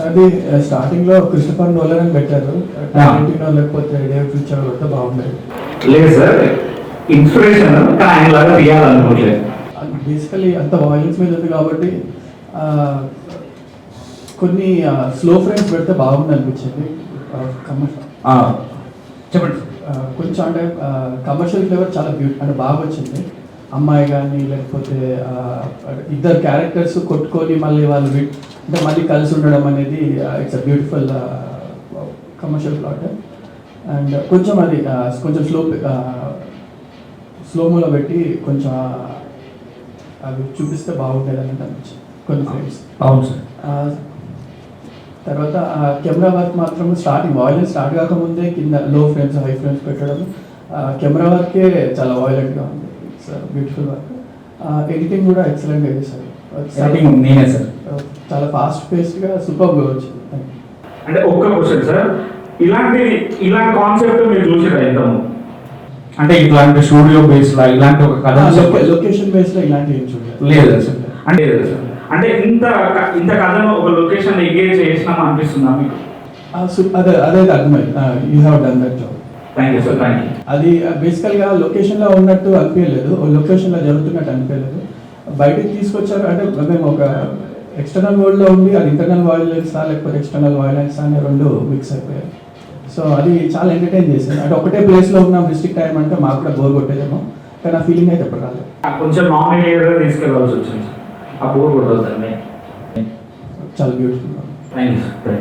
అది స్టార్టింగ్లో Christopher Nolan అని పెట్టారు, టారెంటినో లేకపోతే డేవిడ్ ఫించర్ కొడితే బాగుండేది. లేదు సార్, ఇన్స్పిరేషన్ ఆయన లాగా తీయాలనుకోవట్లేదు. బేసికలీ అంత వాయిలెన్స్ మీద ఉంది కాబట్టి కొన్ని స్లో ఫ్రేమ్స్ పెడితే బాగుంది అనిపించింది. చెప్పండి. కొంచెం అంటే కమర్షియల్ ఫ్లేవర్ చాలా అంటే బాగా వచ్చింది. అమ్మాయి కానీ లేకపోతే ఇద్దరు క్యారెక్టర్స్ కొట్టుకొని మళ్ళీ వాళ్ళు అంటే మళ్ళీ కలిసి ఉండడం అనేది it's a beautiful commercial plot. And కొంచెం అది కొంచెం స్లోమోలో పెట్టి కొంచెం అవి చూపిస్తే బాగుంటుంది అని అనిపించింది కొన్ని ఫ్రేమ్స్. అవును సార్. తర్వాత కెమెరా వర్క్ మాత్రం వాయిలెన్స్ స్టార్ట్ కాకముందే కింద లో ఫ్రేమ్స్ హై ఫ్రేమ్స్ పెట్టడం, కెమెరా వర్కే చాలా వాయిలెంట్గా ఉంది. It's beautiful work. ఎడిటింగ్ కూడా ఎక్సలెంట్గా చేశారు. నేనే సార్, చాలా ఫాస్ట్ పేస్డ్గా సూపర్గా వచ్చింది. అంటే ఒక్క క్వశ్చన్ సార్, ఇలాంటి కాన్సెప్ట్ మీరు చూసారా ఎంతము? అంటే ఇట్లాంటి స్టూడియో బేస్లో ఇలాంటి ఒక కథ లొకేషన్ బేస్లో ఇలాంటివి ఏం చూడలేదు. లేదు సార్. అంటే ఇంత కథను ఒక లొకేషన్ ఎంగేజ్ చేసినాం అనిపిస్తుందా మీకు? అదే అర్థమైంది. You have done that job. Thank you sir, thank you. అది బేసికల్గా లొకేషన్లో ఉన్నట్టు అనిపించలేదు, లొకేషన్లో జరుగుతున్నట్టు అనిపించలేదు. బయటకు తీసుకొచ్చారు అంటే మేము ఒక ఎక్స్టర్నల్ వరల్డ్లో ఉండి అది ఇంటర్నల్ వాయిలెన్సా లేకపోతే ఎక్స్టర్నల్ వాయిలెన్స్ అనే రెండు మిక్స్ అయిపోయాయి. సో అది చాలా ఎంటర్టైన్ చేసింది. అంటే ఒకటే ప్లేస్లో ఉన్నాం రిస్ట్రిక్ట్ టైం అంటే మాకు కూడా బోర్ కొట్టేదేమో, కానీ ఆ ఫీలింగ్ అయితే ఎప్పుడు రాలేదు. కొంచెం నాన్ లీనియర్గా తీసుకెళ్ళాల్సి వచ్చింది, ఆ బోర్ కొట్టదు. చాలా బ్యూటిఫుల్. Thank you.